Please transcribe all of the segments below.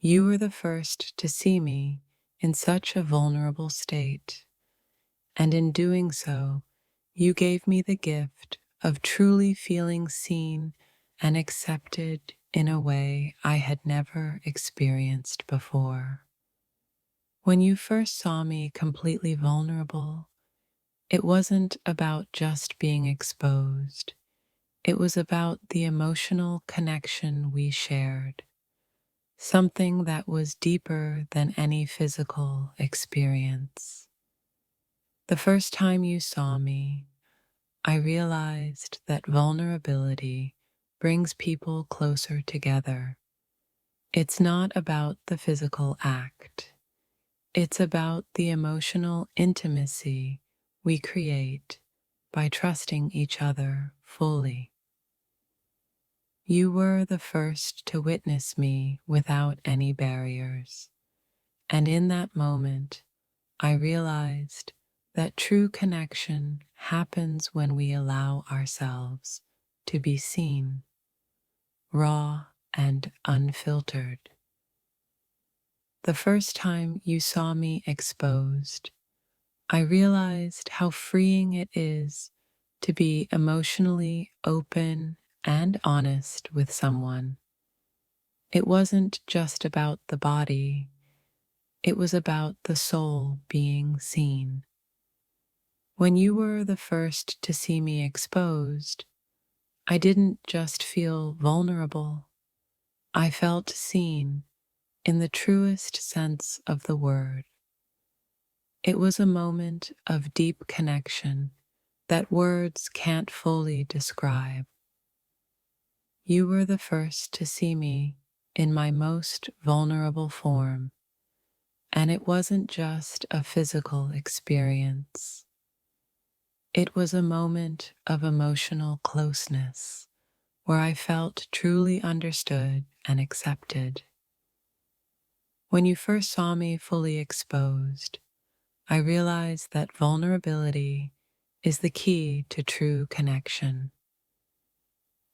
You were the first to see me in such a vulnerable state, and in doing so, you gave me the gift of truly feeling seen and accepted in a way I had never experienced before. When you first saw me completely vulnerable, it wasn't about just being exposed. It was about the emotional connection we shared, something that was deeper than any physical experience. The first time you saw me, I realized that vulnerability brings people closer together. It's not about the physical act, it's about the emotional intimacy we create by trusting each other fully. You were the first to witness me without any barriers, and in that moment, I realized that true connection happens when we allow ourselves to be seen, raw and unfiltered. The first time you saw me exposed, I realized how freeing it is to be emotionally open and honest with someone. It wasn't just about the body, it was about the soul being seen. When you were the first to see me exposed, I didn't just feel vulnerable, I felt seen in the truest sense of the word. It was a moment of deep connection that words can't fully describe. You were the first to see me in my most vulnerable form, and it wasn't just a physical experience. It was a moment of emotional closeness where I felt truly understood and accepted. When you first saw me fully exposed, I realized that vulnerability is the key to true connection.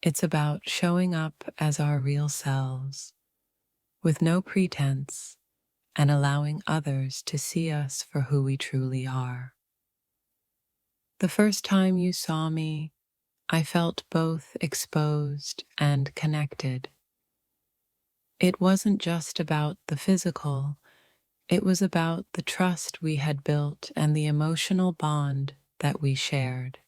It's about showing up as our real selves, with no pretense, and allowing others to see us for who we truly are. The first time you saw me, I felt both exposed and connected. It wasn't just about the physical, it was about the trust we had built and the emotional bond that we shared.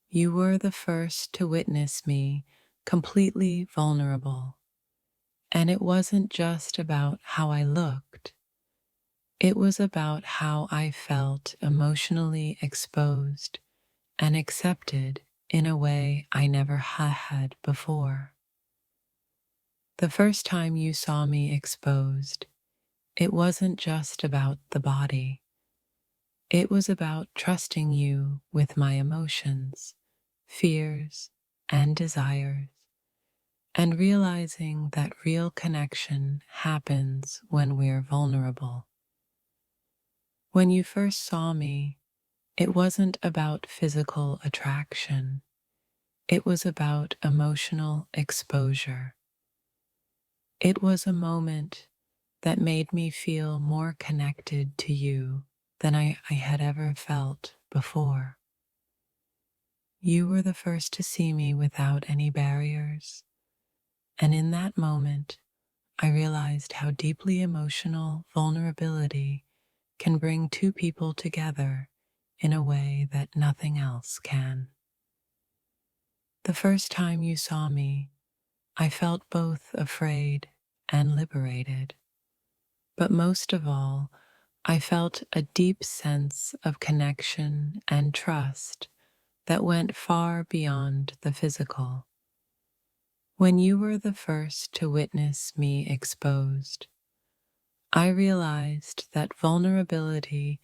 You were the first to witness me completely vulnerable, and it wasn't just about how I looked, it was about how I felt emotionally exposed and accepted in a way I never had before. The first time you saw me exposed, it wasn't just about the body. It was about trusting you with my emotions, fears, and desires, and realizing that real connection happens when we're vulnerable. When you first saw me, it wasn't about physical attraction. It was about emotional exposure. It was a moment that made me feel more connected to you than I had ever felt before. You were the first to see me without any barriers, and in that moment, I realized how deeply emotional vulnerability can bring two people together in a way that nothing else can. The first time you saw me, I felt both afraid and liberated, but most of all, I felt a deep sense of connection and trust that went far beyond the physical. When you were the first to witness me exposed, I realized that vulnerability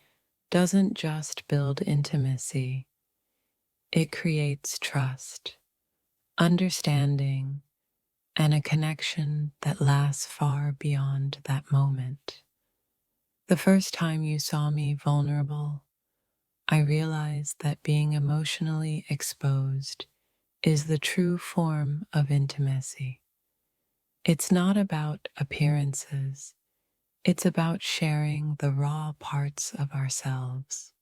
doesn't just build intimacy, it creates trust, understanding, and a connection that lasts far beyond that moment. The first time you saw me vulnerable, I realized that being emotionally exposed is the true form of intimacy. It's not about appearances, it's about sharing the raw parts of ourselves.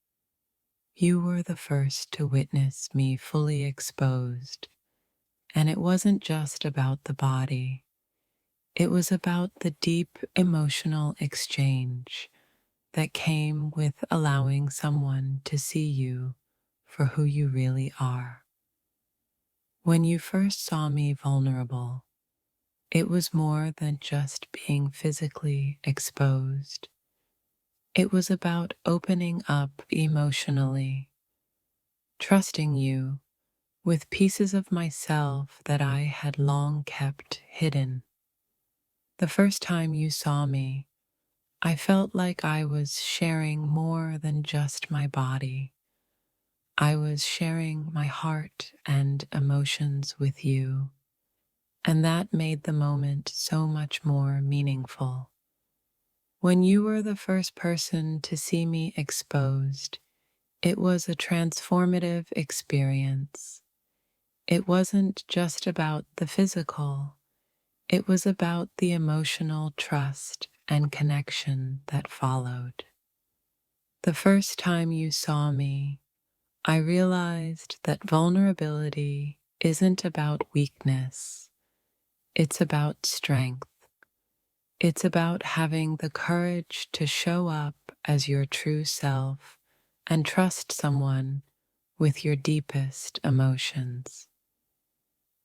You were the first to witness me fully exposed, and it wasn't just about the body, it was about the deep emotional exchange that came with allowing someone to see you for who you really are. When you first saw me vulnerable, it was more than just being physically exposed. It was about opening up emotionally, trusting you with pieces of myself that I had long kept hidden. The first time you saw me, I felt like I was sharing more than just my body. I was sharing my heart and emotions with you, and that made the moment so much more meaningful. When you were the first person to see me exposed, it was a transformative experience. It wasn't just about the physical, it was about the emotional trust and connection that followed. The first time you saw me, I realized that vulnerability isn't about weakness, it's about strength. It's about having the courage to show up as your true self and trust someone with your deepest emotions.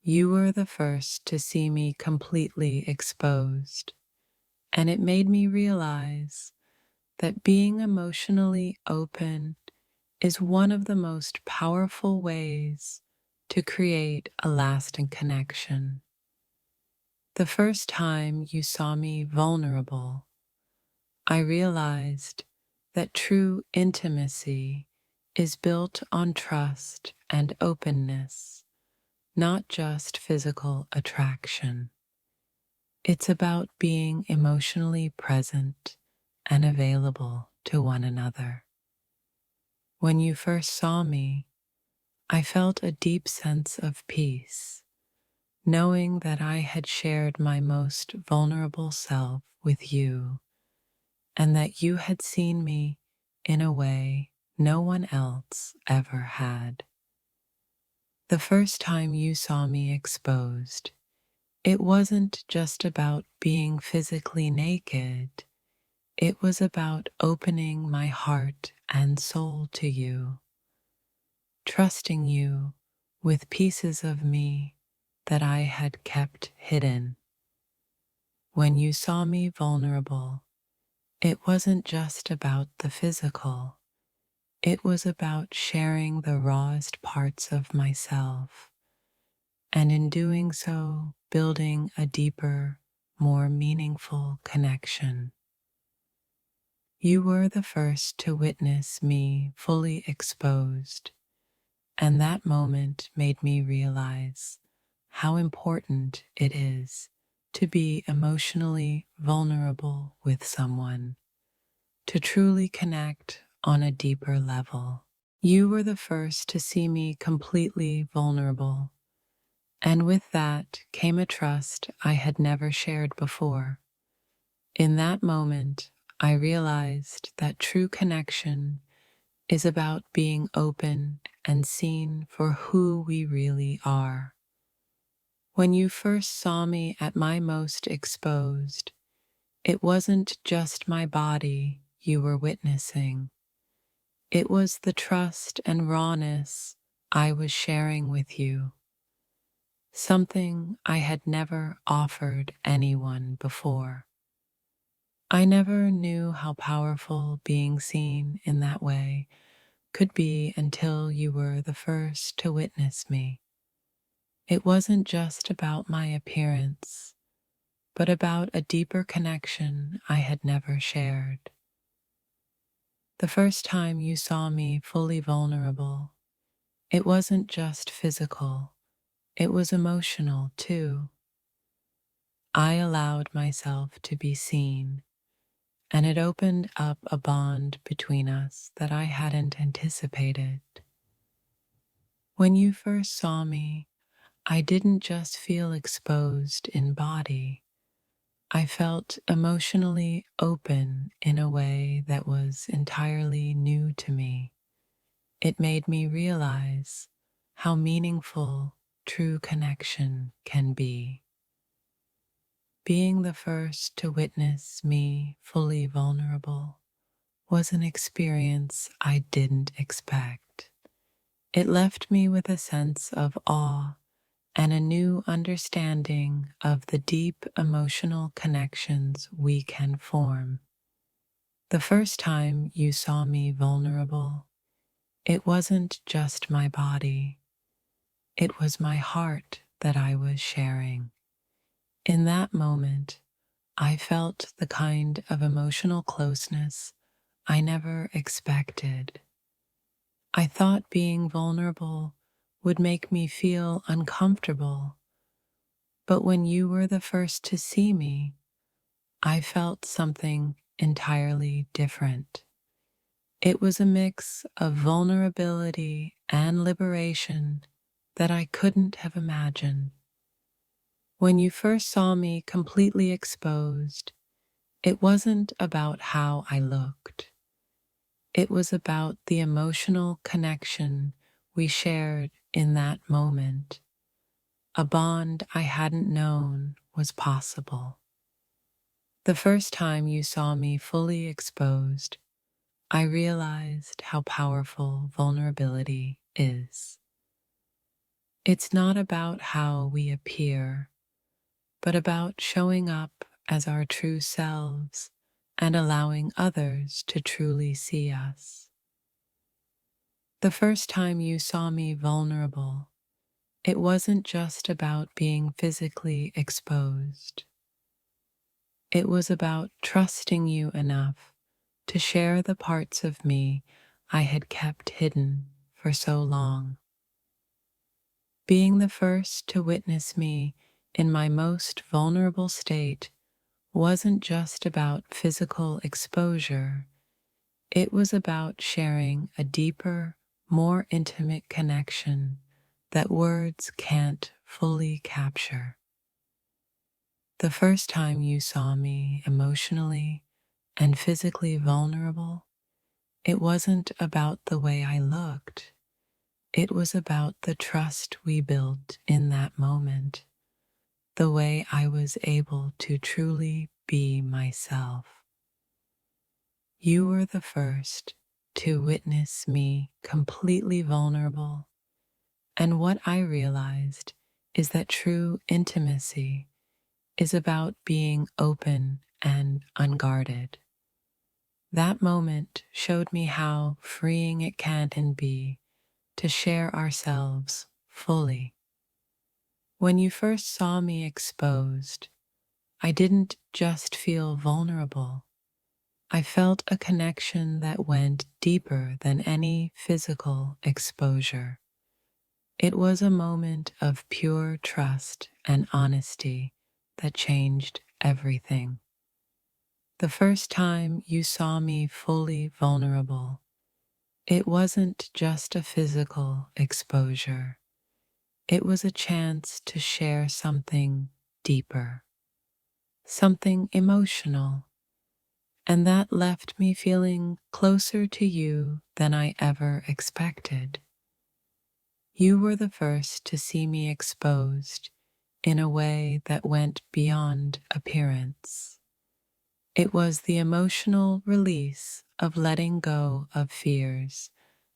You were the first to see me completely exposed, and it made me realize that being emotionally open is one of the most powerful ways to create a lasting connection. The first time you saw me vulnerable, I realized that true intimacy is built on trust and openness, not just physical attraction. It's about being emotionally present and available to one another. When you first saw me, I felt a deep sense of peace, knowing that I had shared my most vulnerable self with you and that you had seen me in a way no one else ever had. The first time you saw me exposed, it wasn't just about being physically naked, it was about opening my heart and soul to you, trusting you with pieces of me that I had kept hidden. When you saw me vulnerable, it wasn't just about the physical, it was about sharing the rawest parts of myself, and in doing so, building a deeper, more meaningful connection. You were the first to witness me fully exposed, and that moment made me realize how important it is to be emotionally vulnerable with someone, to truly connect on a deeper level. You were the first to see me completely vulnerable, and with that came a trust I had never shared before. In that moment, I realized that true connection is about being open and seen for who we really are. When you first saw me at my most exposed, it wasn't just my body you were witnessing. It was the trust and rawness I was sharing with you, something I had never offered anyone before. I never knew how powerful being seen in that way could be until you were the first to witness me. It wasn't just about my appearance, but about a deeper connection I had never shared. The first time you saw me fully vulnerable, it wasn't just physical, it was emotional too. I allowed myself to be seen, and it opened up a bond between us that I hadn't anticipated. When you first saw me, I didn't just feel exposed in body, I felt emotionally open in a way that was entirely new to me. It made me realize how meaningful true connection can be. Being the first to witness me fully vulnerable was an experience I didn't expect. It left me with a sense of awe and a new understanding of the deep emotional connections we can form. The first time you saw me vulnerable, it wasn't just my body, it was my heart that I was sharing. In that moment, I felt the kind of emotional closeness I never expected. I thought being vulnerable would make me feel uncomfortable, but when you were the first to see me, I felt something entirely different. It was a mix of vulnerability and liberation that I couldn't have imagined. When you first saw me completely exposed, it wasn't about how I looked. It was about the emotional connection we shared in that moment, a bond I hadn't known was possible. The first time you saw me fully exposed, I realized how powerful vulnerability is. It's not about how we appear, but about showing up as our true selves and allowing others to truly see us. The first time you saw me vulnerable, it wasn't just about being physically exposed. It was about trusting you enough to share the parts of me I had kept hidden for so long. Being the first to witness me in my most vulnerable state wasn't just about physical exposure, it was about sharing a deeper, more intimate connection that words can't fully capture. The first time you saw me emotionally and physically vulnerable, it wasn't about the way I looked. It was about the trust we built in that moment, the way I was able to truly be myself. You were the first to witness me completely vulnerable, and what I realized is that true intimacy is about being open and unguarded. That moment showed me how freeing it can be to share ourselves fully. When you first saw me exposed, I didn't just feel vulnerable. I felt a connection that went deeper than any physical exposure. It was a moment of pure trust and honesty that changed everything. The first time you saw me fully vulnerable, it wasn't just a physical exposure. It was a chance to share something deeper, something emotional, and that left me feeling closer to you than I ever expected. You were the first to see me exposed in a way that went beyond appearance. It was the emotional release of letting go of fears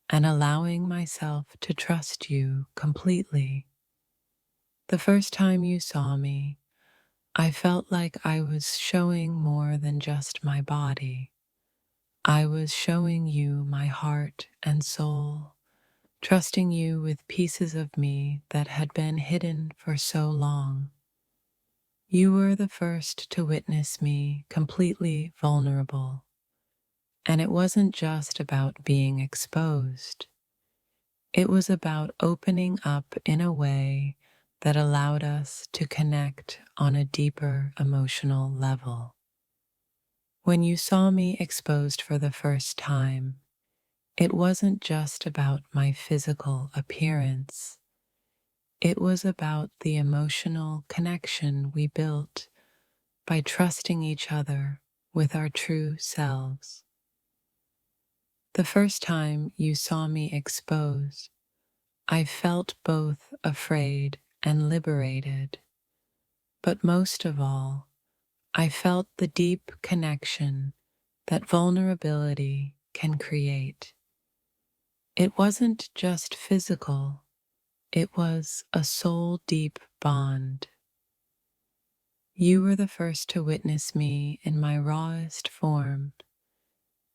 and allowing myself to trust you completely. The first time you saw me, I felt like I was showing more than just my body. I was showing you my heart and soul, trusting you with pieces of me that had been hidden for so long. You were the first to witness me completely vulnerable, and it wasn't just about being exposed. It was about opening up in a way that allowed us to connect on a deeper emotional level. When you saw me exposed for the first time, it wasn't just about my physical appearance. It was about the emotional connection we built, by trusting each other with our true selves. The first time you saw me exposed, I felt both afraid and liberated. But most of all, I felt the deep connection that vulnerability can create. It wasn't just physical, it was a soul deep bond. You were the first to witness me in my rawest form,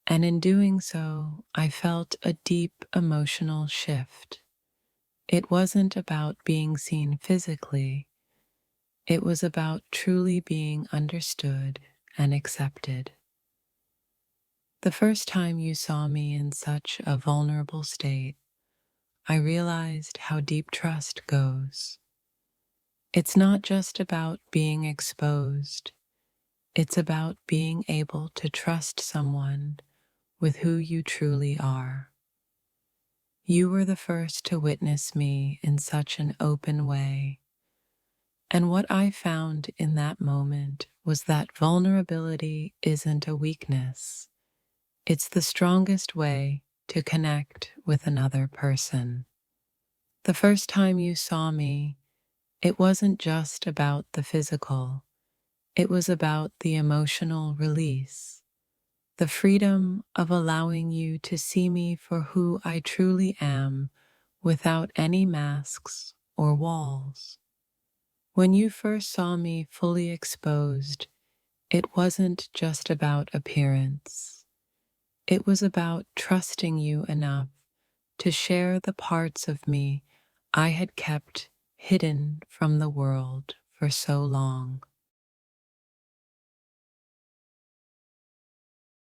and in doing so, I felt a deep emotional shift. It wasn't about being seen physically, it was about truly being understood and accepted. The first time you saw me in such a vulnerable state, I realized how deep trust goes. It's not just about being exposed, it's about being able to trust someone with who you truly are. You were the first to witness me in such an open way, and what I found in that moment was that vulnerability isn't a weakness. It's the strongest way to connect with another person. The first time you saw me, it wasn't just about the physical, it was about the emotional release, the freedom of allowing you to see me for who I truly am without any masks or walls. When you first saw me fully exposed, it wasn't just about appearance. It was about trusting you enough to share the parts of me I had kept hidden from the world for so long.